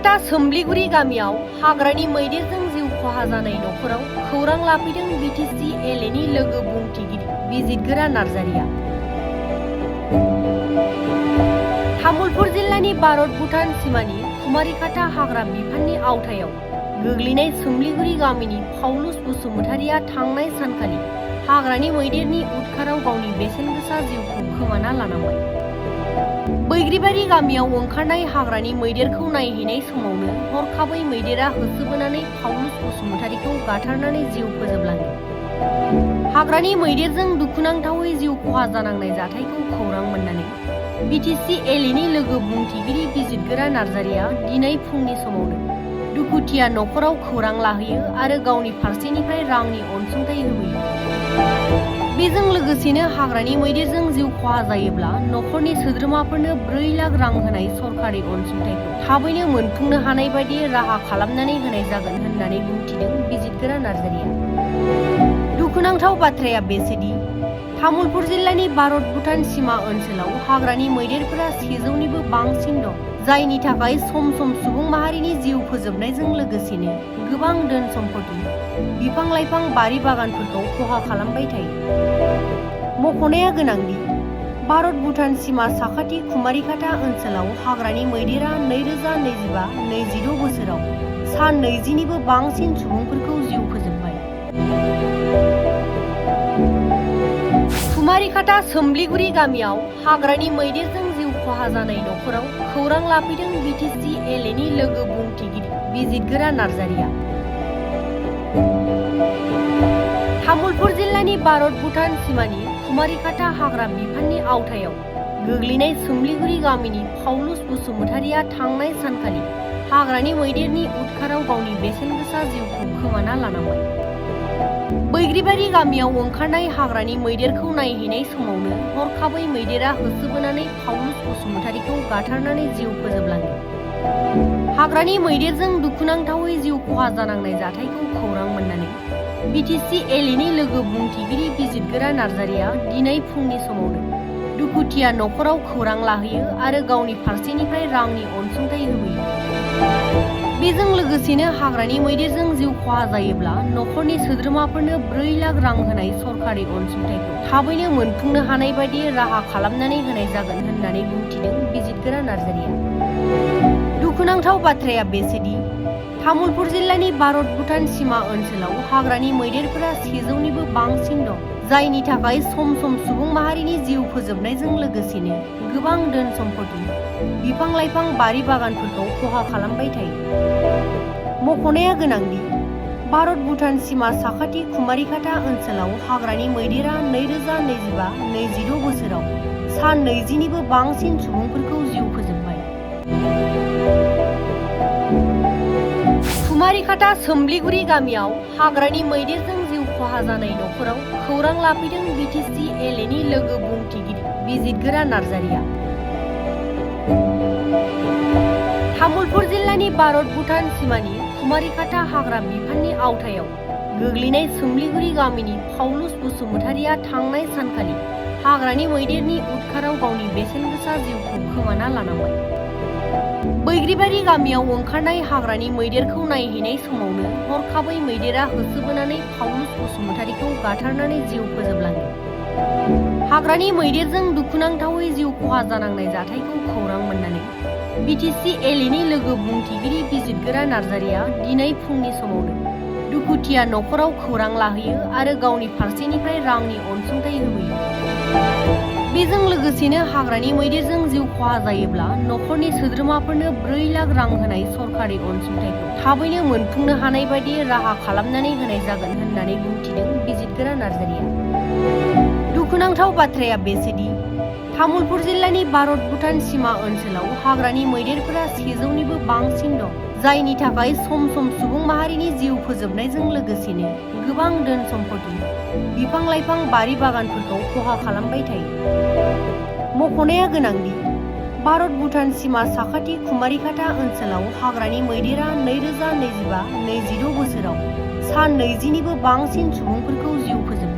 कुमारिकाटा सोमलिगुरि गामियाव हाग्रानि मैदेरजों जिउ खहा जानाय नख'राव खौरां लाफैदों Btcla नि लोगो बुंथिगिरि बिजितगोरा नार्जारिया। तामुलपुर जिल्लानि भारत-भुटान सिमानि कुमारिकाटा हाग्रा बिफाननि आवथायाव गोग्लैनाय सोमलिगुरि गामिनि पाउलुस बसुमतारिया थांनाय सानखालि हाग्रानि मैदेरनि उदखाराव गावनि बेसेनगोसा जिउखौ खोमाना लानांबाय। बैग्रिबारि गामियाव ओंखारनाय हाग्रानि मैदेरखौ नायहैनाय समावनो हरखाबै मैदेरा होसोबोनानै पाउलुस बसुमतारिखौ गाथारनानै जिउ फोजोबलाङो। हाग्रानि मैदेरजों दुखुनांथावै जिउ खहा जानांनाय जाथायखौ खौरां मोननानै Btcla नि लोगो बुंथिगिरि बिजितगोरा नार्जारिया दिनै फुंनि समावनो दुखुथिया नख'राव खौरां लाहैयो आरो गावनि फारसेनिफ्राय रांनि अनसुंथाइ होबोयो। बेजों लोगोसेनो हाग्रानि मैदेरजों जिउ खहा जायोब्ला नख'रनि सोद्रोमाफोरनो 4 लाख रां होनाय सरकारि अनसुंथाइखौ थाबैनो मोनफुंनो हानाय बायदि राहा खालामनानै होनाय जागोन होननानै बुंथिदों बिजितगोरा नार्जारिया। दुखुनांथाव बाथ्राया बेसोदि तामुलपुर जिल्लानि भारत-भुटान सीमा ओनसोलाव हाग्रानि मैदेरफोरा 100निबो बांसिन दं, जायनि थाखाय सम सम सुबुं माहारिनि जिउ फोजोबनायजों लोगोसेनो गोबां धोन सम्पति, बिफां-लाइफां, बारि बागानफोरखौ खहा खालामबाय थायो। मख'नाया गोनांदि भारत-भुटान सीमा साखाथि कुमारिकाटा ओनसोलाव हाग्रानि मैदेरा 2025-26 बोसोराव सा 20निबो बांसिन सुबुंफोरखौ जिउ फोजोबबाय। कुमारिकाटा सोमलिगुरि गामियाव हाग्रानि मैदेरजों जिउ खहा जानाय नख'राव खौरां लाफैदों Btcla नि लोगो बुंथिगिरि बिजितगोरा नार्जारिया। तामुलपुर जिल्लानि भारत-भुटान सिमानि कुमारिकाटा हाग्रा बिफाननि आवथायाव गोग्लैनाय सोमलिगुरि गामिनि पाउलुस बसुमतारिया थांनाय सानखालि हाग्रानि मैदेरनि उदखाराव गावनि बेसेनगोसा जिउखौ खोमाना लानांबाय। बैग्रिबारि गामियाव ओंखारनाय हाग्रानि मैदेरखौ नायहैनाय समावनो हरखाबै मैदेरा होसोबोनानै पाउलुस बसुमतारिखौ गाथारनानै जिउ फोजोबलाङो। हाग्रानि मैदेरजों दुखुनांथावै जिउ खहा जानांनाय जाथायखौ खौरां मोननानै Btcla नि लोगो बुंथिगिरि बिजितगोरा नार्जारिया दिनै फुंनि समावनो दुखुथिया नख'राव खौरां लाहैयो आरो गावनि फारसेनिफ्राय रांनि अनसुंथाइ होबोयो। बेजों लोगोसेनो हाग्रानि मैदेरजों जिउ खहा जायोब्ला नख'रनि सोद्रोमाफोरनो 4 लाख रां होनाय सरकारि अनसुंथाइखौ थाबैनो मोनफुंनो हानाय बायदि राहा खालामनानै होनाय जागोन होननानै बुंथिदों बिजितगोरा नार्जारिया। दुखुनांथाव बाथ्राया बेसोदि तामुलपुर जिल्लानि भारत-भुटान सीमा ओनसोलाव हाग्रानि मैदेरफोरा 100निबो बांसिन दं, जायनि थाखाय सम सम सुबुं माहारिनि जिउ फोजोबनायजों लोगोसेनो गोबां धोन सम्पति, बिफां-लाइफां, बारि बागानफोरखौ खहा खालामबाय थायो। मख'नाया गोनांदि भारत-भुटान सीमा साखाथि कुमारिकाटा ओनसोलाव हाग्रानि मैदेरा 2025-26 बोसोराव सा 20निबो बांसिन सुबुंफोरखौ जिउ फोजोबबाय। कुमारिकाटा सोमलिगुरि गामियाव हाग्रानि मैदेरजों जिउ खहा जानाय नख'राव खौरां लाफैदों Btcla नि लोगो बुंथिगिरि बिजितगोरा नार्जारिया। तामुलपुर जिल्लानि भारत-भुटान सिमानि कुमारिकाटा हाग्रा बिफाननि आवथायाव गोग्लैनाय सोमलिगुरि गामिनि पाउलुस बसुमतारिया थांनाय सानखालि हाग्रानि मैदेरनि उदखाराव गावनि बेसेनगोसा जिउखौ खोमाना लानांबाय। बैग्रिबारि गामियाव ओंखारनाय हाग्रानि मैदेरखौ नायहैनाय समावनो हरखाबै मैदेरा होसोबोनानै पाउलुस बसुमतारिखौ गाथारनानै जिउ फोजोबलाङो। हाग्रानि मैदेरजों दुखुनांथावै जिउ खहा जानांनाय जाथायखौ खौरां मोननानै Btcla नि लोगो बुंथिगिरि बिजितगोरा नार्जारिया दिनै फुंनि समावनो दुखुथिया नख'राव खौरां लाहैयो आरो गावनि फारसेनिफ्राय रांनि अनसुंथाइ होबोयो। बेजों लोगोसेनो हाग्रानि मैदेरजों जिउ खहा जायोब्ला नख'रनि सोद्रोमाफोरनो 4 लाख रां होनाय सरकारि अनसुंथाइखौ थाबैनो मोनफुंनो हानाय बायदि राहा खालामनानै होनाय जागोन होननानै बुंथिदों बिजितगोरा नार्जारिया। दुखुनांथाव बाथ्राया बेसोदि तामुलपुर जिल्लानि भारत-भुटान सीमा ओनसोलाव हाग्रानि मैदेरफोरा 100निबो बांसिन दं, जायनि थाखाय सम सम सुबुं माहारिनि जिउ फोजोबनायजों लोगोसेनो गोबां धोन सम्पति, बिफां-लाइफां, बारि बागानफोरखौ खहा खालामबाय थायो। मख'नाया गोनांदि भारत-भुटान सीमा साखाथि कुमारिकाटा ओनसोलाव हाग्रानि मैदेरा 2025-26 बोसोराव सा 20निबो बांसिन सुबुंफोरखौ जिउ फोजोबबाय।